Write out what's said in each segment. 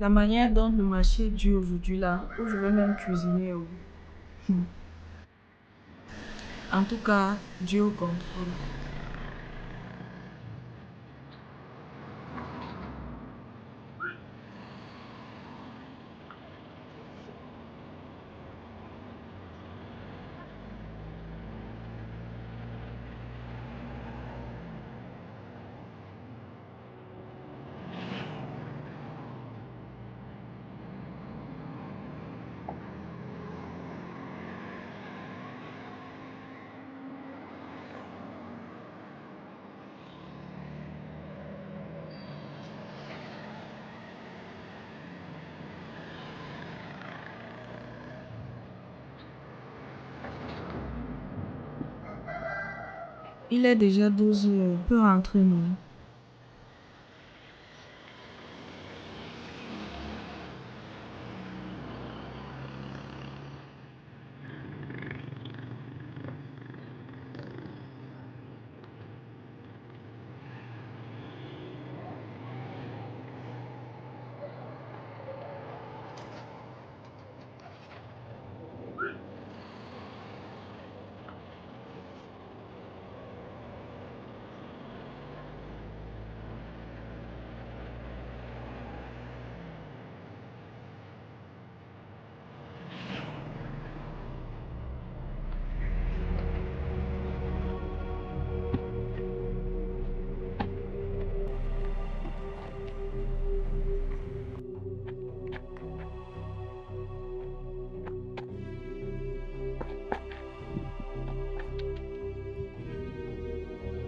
La manière dont le marché est dur aujourd'hui là, où je vais même cuisiner. En tout cas, Dieu au contrôle. Il est déjà 12 heures, on peut rentrer, non?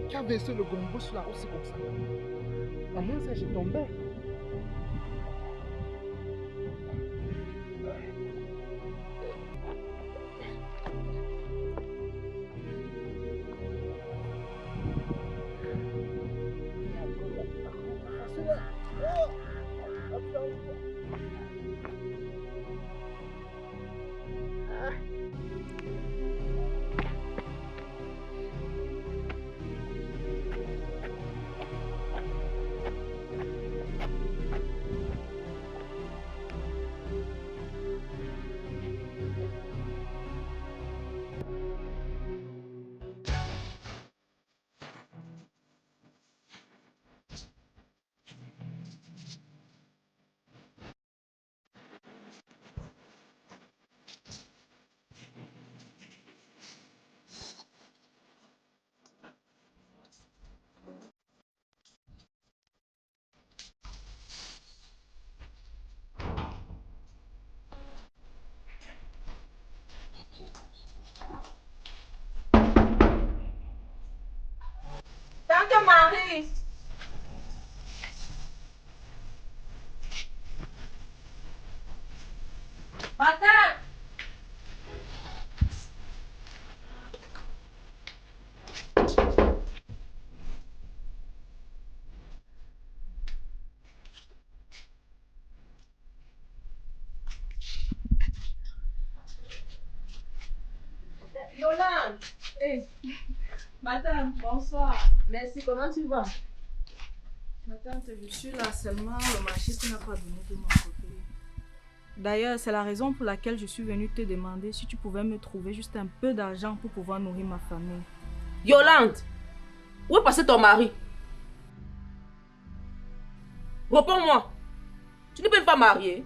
Qui a versé le gombo sur la route, c'est comme ça. À moins ça, j'ai tombé. Tante Marie! Madame! Yolande! Hey. Madame, bonsoir. Merci, comment tu vas? Ma tante, je suis là seulement, le marché qui n'a pas donné de mon côté. D'ailleurs, c'est la raison pour laquelle je suis venue te demander si tu pouvais me trouver juste un peu d'argent pour pouvoir nourrir ma famille. Yolande, où est passé ton mari? Réponds-moi. Tu n'es même pas mariée.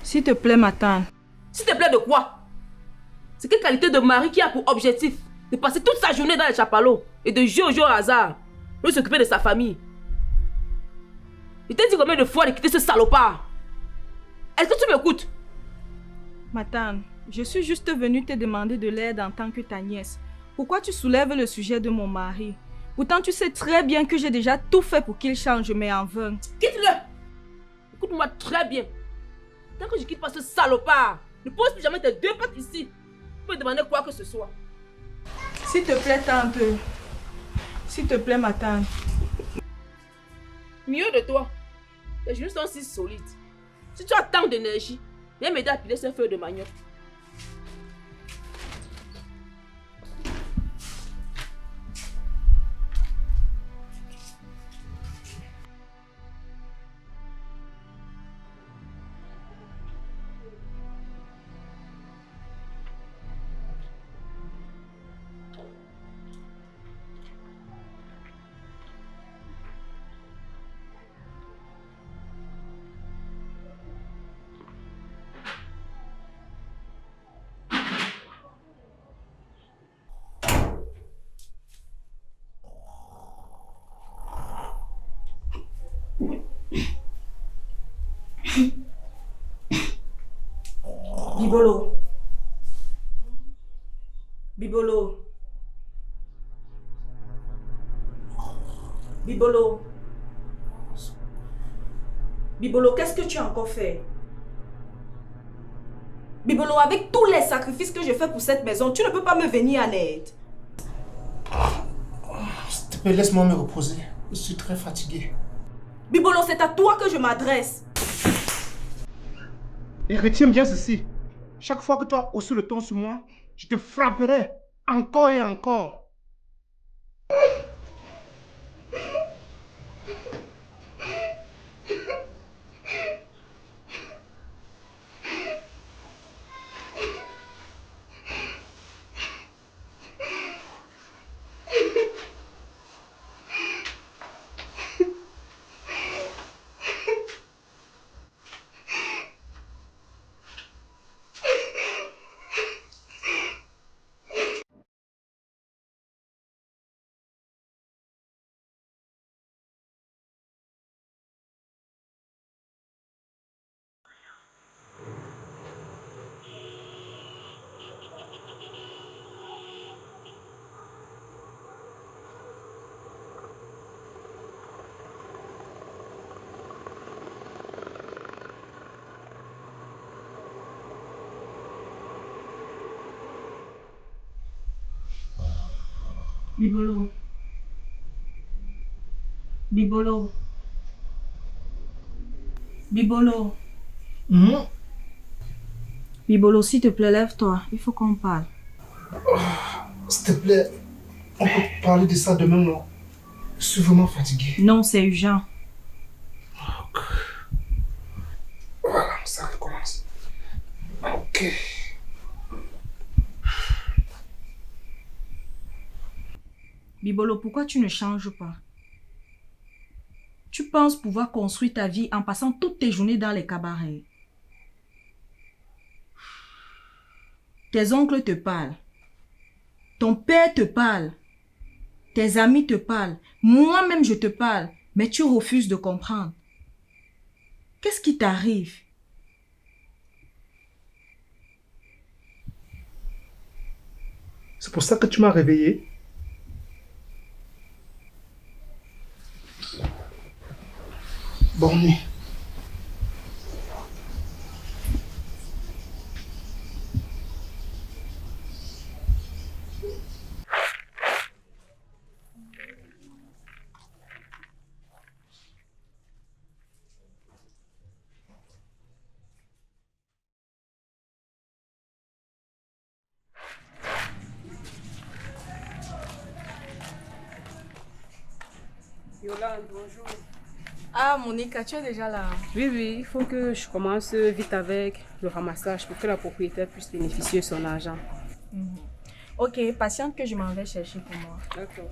S'il te plaît, ma tante. S'il te plaît de quoi? C'est quelle qualité de mari qui a pour objectif de passer toute sa journée dans les chapelots et de jouer au jeu au hasard, de s'occuper de sa famille? Je t'ai dit combien de fois de quitter ce salopard? Est-ce que tu m'écoutes? Ma tante, je suis juste venue te demander de l'aide en tant que ta nièce. Pourquoi tu soulèves le sujet de mon mari? Pourtant, tu sais très bien que j'ai déjà tout fait pour qu'il change, mais en vain. Quitte-le! Écoute-moi très bien. Tant que je quitte pas ce salopard, ne pose plus jamais tes deux pattes ici pour me demander quoi que ce soit. S'il te plaît, tante. S'il te plaît, ma tante. Mieux de toi. Tes genoux sont si solides. Si tu as tant d'énergie, viens m'aider à piler ce feu de manioc. Bibolo. Bibolo. Bibolo. Bibolo, qu'est-ce que tu as encore fait? Bibolo, avec tous les sacrifices que je fais pour cette maison, tu ne peux pas me venir en aide. S'il te plaît, laisse-moi me reposer. Je suis très fatigué. Bibolo, c'est à toi que je m'adresse. Et retiens bien ceci. Chaque fois que tu as haussé le ton sur moi, je te frapperai encore et encore. Bibolo. Bibolo. Bibolo. Bibolo, s'il te plaît, lève-toi. Il faut qu'on parle. S'il te plaît, on peut parler de ça demain, non? Je suis vraiment fatigué. Non, c'est urgent. Voilà, ça recommence. Ok. Bibolo, pourquoi tu ne changes pas? Tu penses pouvoir construire ta vie en passant toutes tes journées dans les cabarets. Tes oncles te parlent. Ton père te parle. Tes amis te parlent. Moi-même, je te parle. Mais tu refuses de comprendre. Qu'est-ce qui t'arrive? C'est pour ça que tu m'as réveillé. Bonne nuit. Yolande, bonjour. Ah, Monica, tu es déjà là. Oui, oui, il faut que je commence vite avec le ramassage pour que la propriétaire puisse bénéficier de son argent. Ok, patiente que je m'en vais chercher pour moi. D'accord.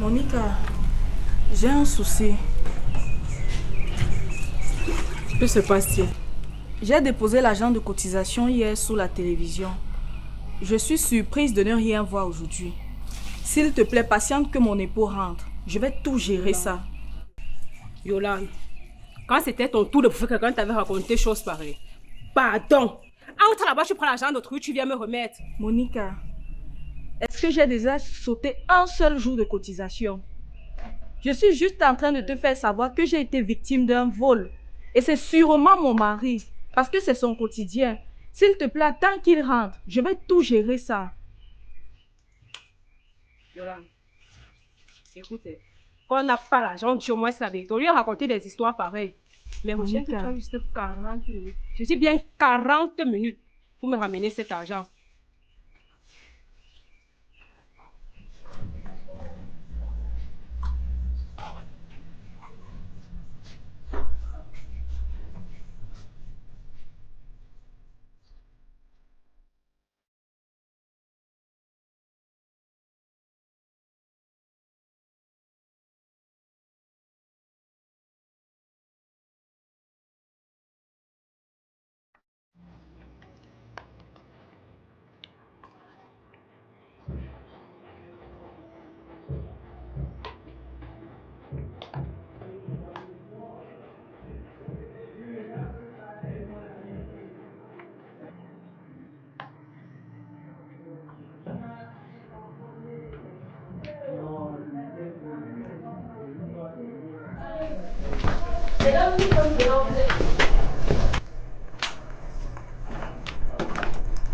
Monica, j'ai un souci. Que se passe-t-il? J'ai déposé l'argent de cotisation hier sous la télévision. Je suis surprise de ne rien voir aujourd'hui. S'il te plaît, patiente que mon époux rentre. Je vais tout gérer ça. Yolande, quand c'était ton tour de bouffer, quelqu'un t'avait raconté chose pareille. Pardon. Entre là-bas, tu prends l'argent d'autrui, tu viens me remettre. Monica, est-ce que j'ai déjà sauté un seul jour de cotisation? Je suis juste en train de te faire savoir que j'ai été victime d'un vol. Et c'est sûrement mon mari, parce que c'est son quotidien. S'il te plaît, tant qu'il rentre, je vais tout gérer ça. Yolande, écoutez, quand on n'a pas l'argent, tu au moins savais. On lui a raconté des histoires pareilles. Mais mon cher, tu as juste 40 minutes. Je dis bien 40 minutes pour me ramener cet argent.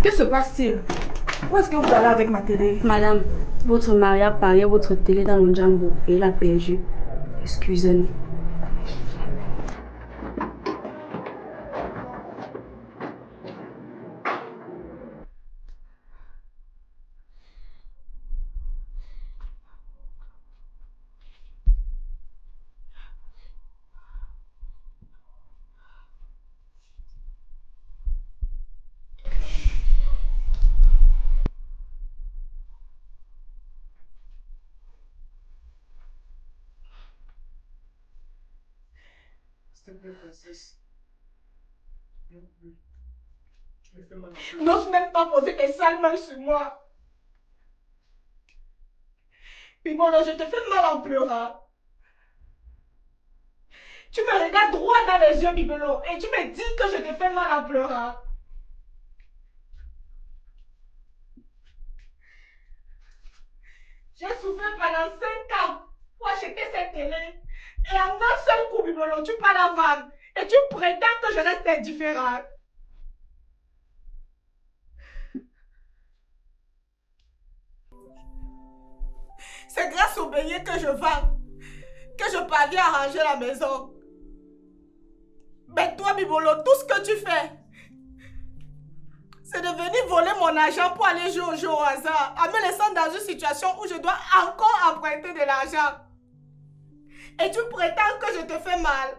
Que se passe-t-il? Où est-ce que vous allez avec ma télé? Madame, votre mari a parié votre télé dans le Django et il a perdu. Excusez-nous. N'ose même pas poser tes sales mains sur moi. Bimolo, je te fais mal en pleurant. Tu me regardes droit dans les yeux, Bibelo, et tu me dis que je te fais mal en pleurant. J'ai souffert pendant 5 ans pour acheter cette télé. Et en un seul coup, Bibelo, tu pars la vendre. Et tu prétends que je reste indifférent. C'est grâce au beignet que je vends que je parviens à ranger la maison. Mais toi, Bibolo, tout ce que tu fais, c'est de venir voler mon argent pour aller jouer au jeu au hasard, en me laissant dans une situation où je dois encore emprunter de l'argent. Et tu prétends que je te fais mal.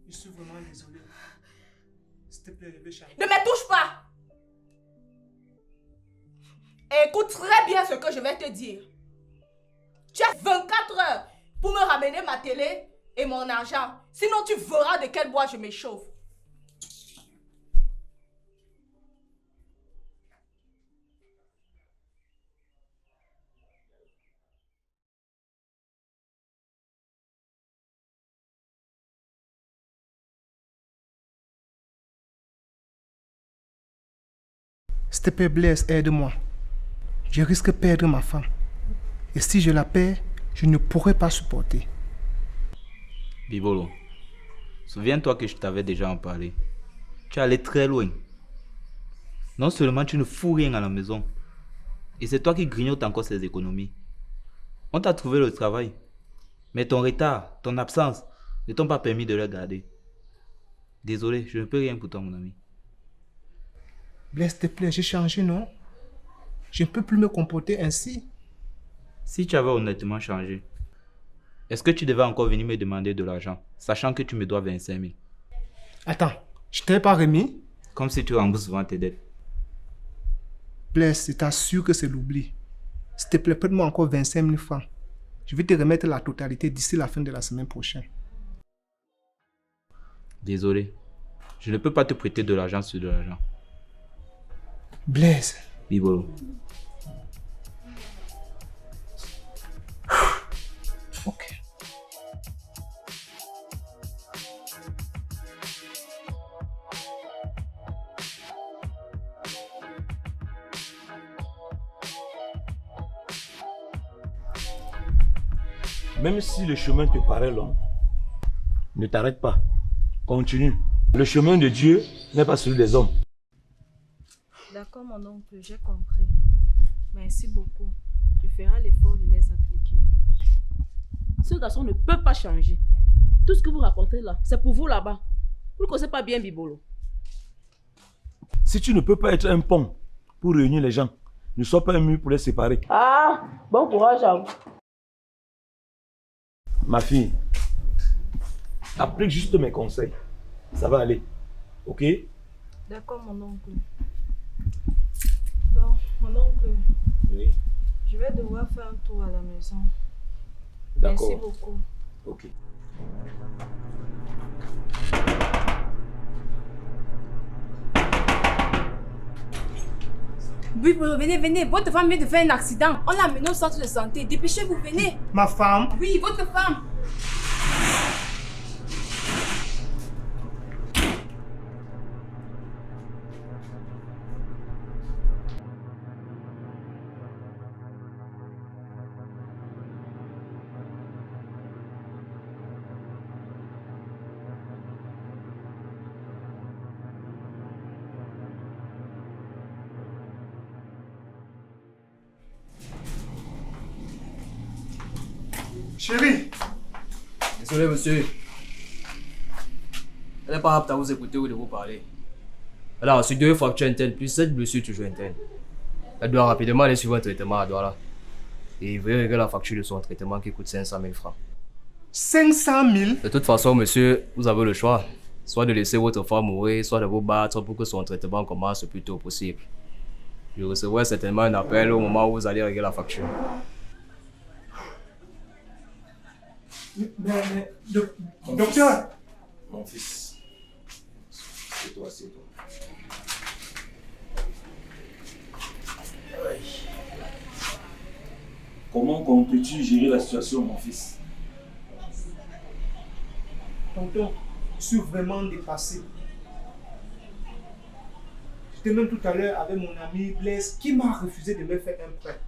Je suis vraiment désolé. S'il te plaît, je vais changer. Ne me touche pas. Et écoute très bien ce que je vais te dire. Tu as 24 heures pour me ramener ma télé et mon argent. Sinon, tu verras de quel bois je m'échauffe. S'il te plaît, Blaise, aide-moi. Je risque de perdre ma femme. Et si je la perds, je ne pourrai pas supporter. Bibolo, souviens-toi que je t'avais déjà en parlé. Tu es allé très loin. Non seulement tu ne fous rien à la maison, et c'est toi qui grignotes encore ces économies. On t'a trouvé le travail, mais ton retard, ton absence ne t'ont pas permis de le garder. Désolé, je ne peux rien pour toi, mon ami. Blaise, s'il te plaît, j'ai changé, non? Je ne peux plus me comporter ainsi. Si tu avais honnêtement changé, est-ce que tu devais encore venir me demander de l'argent, sachant que tu me dois 25 000? Attends, je t'ai pas remis? Comme si tu rembourses souvent tes dettes. Blaise, je t'assure que c'est l'oubli. S'il te plaît, prête-moi encore 25 000 francs. Je vais te remettre la totalité d'ici la fin de la semaine prochaine. Désolé. Je ne peux pas te prêter de l'argent sur de l'argent. Blaise. Bibolo. Ok. Même si le chemin te paraît long, ne t'arrête pas. Continue. Le chemin de Dieu n'est pas celui des hommes. D'accord, mon oncle, j'ai compris. Merci beaucoup. Tu feras l'effort de les appliquer. Ce garçon ne peut pas changer. Tout ce que vous racontez là, c'est pour vous là-bas. Vous ne connaissez pas bien Bibolo. Si tu ne peux pas être un pont pour réunir les gens, ne sois pas un mur pour les séparer. Ah, bon courage à vous. Ma fille, applique juste mes conseils. Ça va aller. Ok? D'accord, mon oncle. Bon, mon oncle, Oui. je vais devoir faire un tour à la maison. D'accord. Merci beaucoup. Ok. Oui, venez, venez. Votre femme vient de faire un accident. On l'a amenée au centre de santé. Dépêchez-vous, venez. Ma femme? Oui, votre femme. Chérie! Désolé, monsieur. Elle n'est pas apte à vous écouter ou de vous parler. Elle a reçu 2 fractures internes plus 7 blessures toujours internes. Elle doit rapidement aller suivre un traitement à Douala. Et veuillez régler la facture de son traitement qui coûte 500 000 francs. 500 000? De toute façon, monsieur, vous avez le choix. Soit de laisser votre femme mourir, soit de vous battre pour que son traitement commence le plus tôt possible. Je recevrai certainement un appel au moment où vous allez régler la facture. Docteur! Mon fils, c'est toi, c'est toi. Comment comptes-tu gérer la situation, mon fils? Tonton, je suis vraiment dépassé. J'étais même tout à l'heure avec mon ami Blaise qui m'a refusé de me faire un prêt.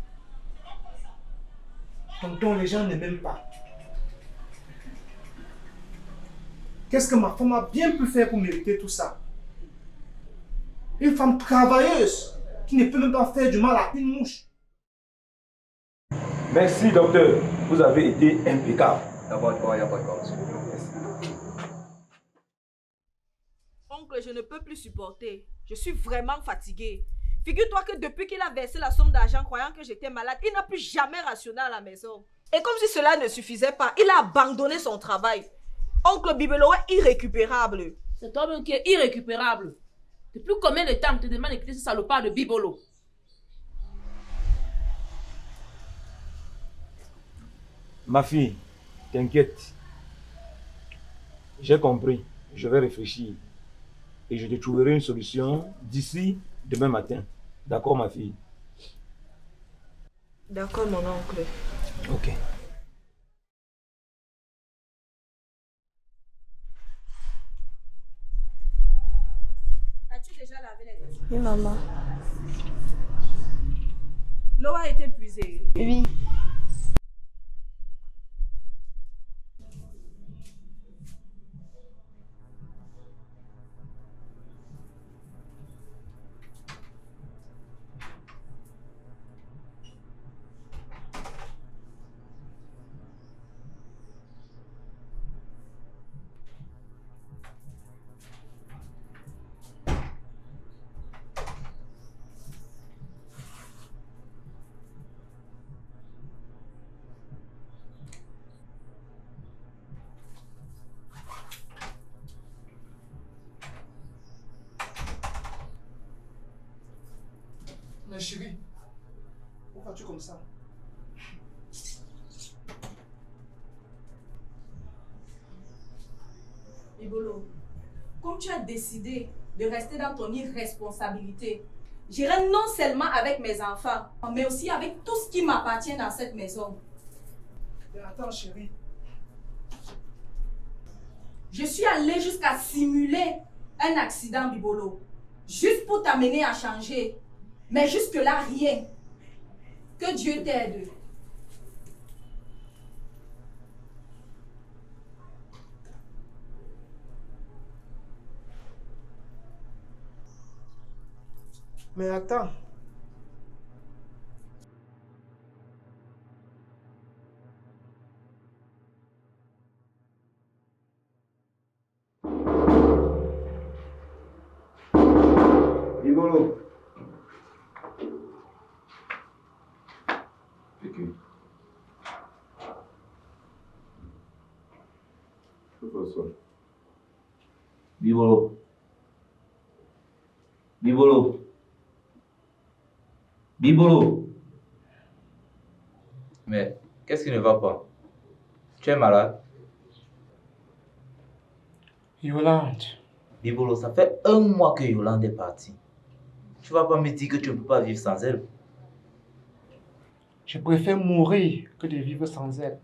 Tonton, les gens ne m'aiment pas. Qu'est-ce que ma femme a bien pu faire pour mériter tout ça? Une femme travailleuse qui ne peut même pas faire du mal à une mouche. Merci, docteur. Vous avez été impeccable. Il n'y a pas de quoi, il n'y a pas de quoi. Oncle, je ne peux plus supporter. Je suis vraiment fatiguée. Figure-toi que depuis qu'il a versé la somme d'argent croyant que j'étais malade, il n'a plus jamais rationné à la maison. Et comme si cela ne suffisait pas, il a abandonné son travail. Oncle Bibolo est irrécupérable. C'est toi-même qui es irrécupérable. Depuis combien de temps on te demande de quitter ce salopard de Bibolo? Ma fille, t'inquiète. J'ai compris. Je vais réfléchir. Et je te trouverai une solution d'ici demain matin. D'accord, ma fille? D'accord, mon oncle. Ok. As-tu déjà lavé les assiettes? Oui, maman. L'eau a été puisée. Oui. Mais chérie, pourquoi tu es comme ça? Bibolo, comme tu as décidé de rester dans ton irresponsabilité, j'irai non seulement avec mes enfants, mais aussi avec tout ce qui m'appartient dans cette maison. Mais attends, chérie. Je suis allée jusqu'à simuler un accident, Bibolo, juste pour t'amener à changer. Mais jusque-là, rien. Que Dieu t'aide. Mais attends. Bibolo. Bibolo. Bibolo. Bibolo. Mais qu'est-ce qui ne va pas? Tu es malade? Yolande. Bibolo, ça fait 1 mois que Yolande est partie. Tu vas pas me dire que tu ne peux pas vivre sans elle? Je préfère mourir que de vivre sans elle.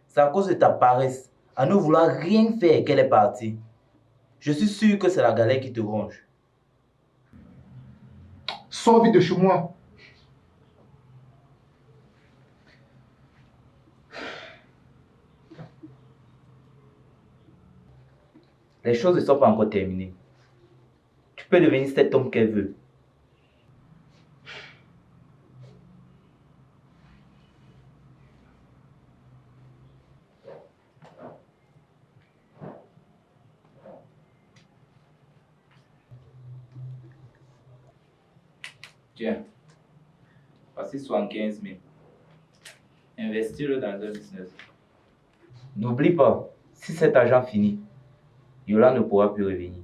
C'est à cause de ta paresse, à ne vouloir rien faire, qu'elle est partie. Je suis sûr que c'est la galère qui te ronge. Sors vite de chez moi. Les choses ne sont pas encore terminées. Tu peux devenir cet homme qu'elle veut. Tiens, voici 75 000. Investis-le dans un business. N'oublie pas, si cet argent finit, Yola ne pourra plus revenir.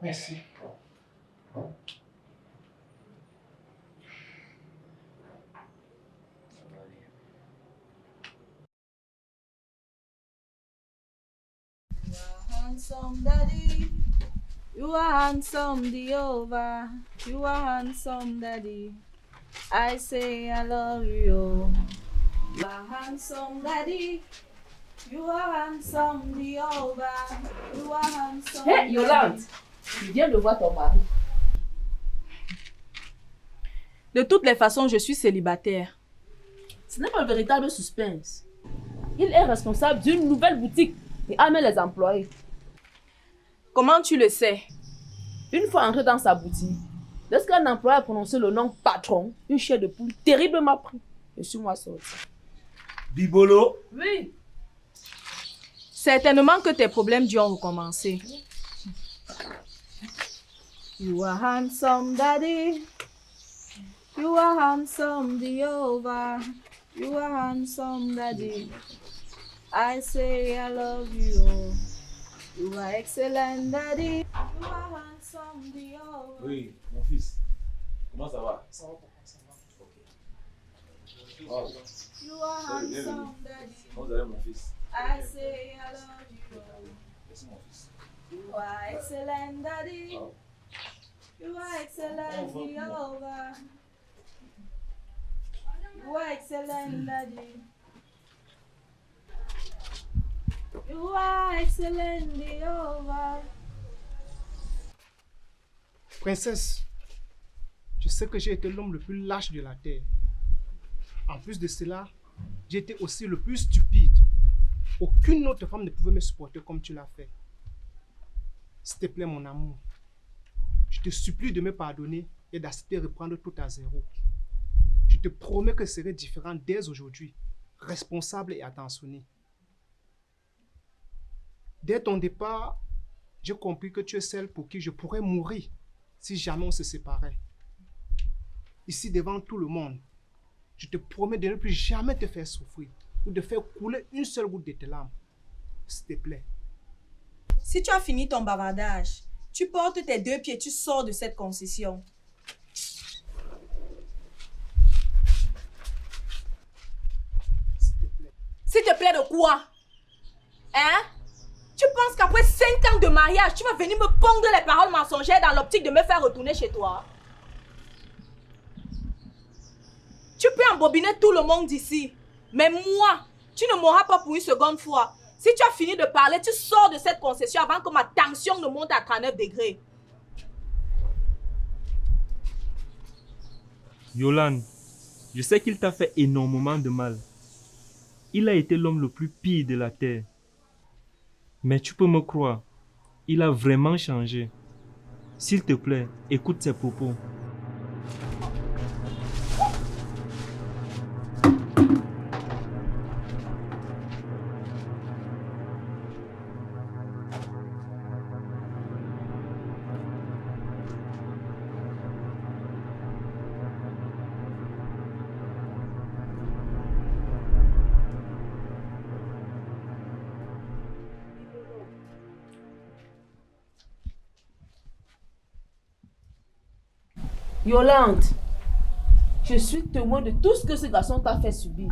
Merci. Handsome daddy, you are handsome Jehovah, you are handsome daddy. I say I love you. You are handsome daddy, you are handsome Jehovah, you are handsome. Hé, Yolande, tu viens de voir ton mari. De toutes les façons, je suis célibataire. Ce n'est pas le véritable suspense. Il est responsable d'une nouvelle boutique et amène les employés. Comment tu le sais? Une fois entré dans sa boutique, lorsqu'un employé a prononcé le nom patron, une chair de poule terriblement pris. Je suis moi sorti. Bibolo. Oui. Certainement que tes problèmes dû ont recommencé. You are handsome, daddy. You are handsome, Jehovah. You are handsome, daddy. I say I love you. You are excellent, daddy. You are handsome, Jehovah. Oui, mon fils. Comment ça va? Ça va, papa, ça va. Ok. Wow. You are handsome, daddy. Comment vous allez, mon fils? I say I love you. Merci, mon fils. You are excellent, daddy. Wow. You are excellent, Jehovah. You are excellent, daddy. You are excellent, Jehovah. Princesse, je sais que j'ai été l'homme le plus lâche de la terre. En plus de cela, j'ai été aussi le plus stupide. Aucune autre femme ne pouvait me supporter comme tu l'as fait. S'il te plaît, mon amour, je te supplie de me pardonner et d'accepter de reprendre tout à zéro. Je te promets que je serai différent dès aujourd'hui, responsable et attentionné. Dès ton départ, j'ai compris que tu es celle pour qui je pourrais mourir si jamais on se séparait. Ici, devant tout le monde, je te promets de ne plus jamais te faire souffrir ou de faire couler une seule goutte de tes larmes. S'il te plaît. Si tu as fini ton bavardage, tu portes tes 2 pieds, tu sors de cette concession. S'il te te plaît de quoi? Hein? Tu penses qu'après 5 ans de mariage, tu vas venir me pondre les paroles mensongères dans l'optique de me faire retourner chez toi? Tu peux embobiner tout le monde ici. Mais moi, tu ne m'auras pas pour une seconde fois. Si tu as fini de parler, tu sors de cette concession avant que ma tension ne monte à 39 degrés. Yolande, je sais qu'il t'a fait énormément de mal. Il a été l'homme le plus pire de la terre. Mais tu peux me croire, il a vraiment changé. S'il te plaît, écoute ses propos. Yolande, je suis témoin de tout ce que ce garçon t'a fait subir.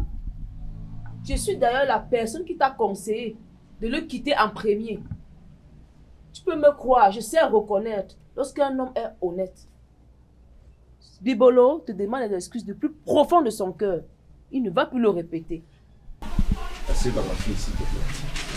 Je suis d'ailleurs la personne qui t'a conseillé de le quitter en premier. Tu peux me croire, je sais reconnaître lorsqu'un homme est honnête. Bibolo te demande des excuses du plus profond de son cœur. Il ne va plus le répéter. Assez dans la fille, s'il te plaît.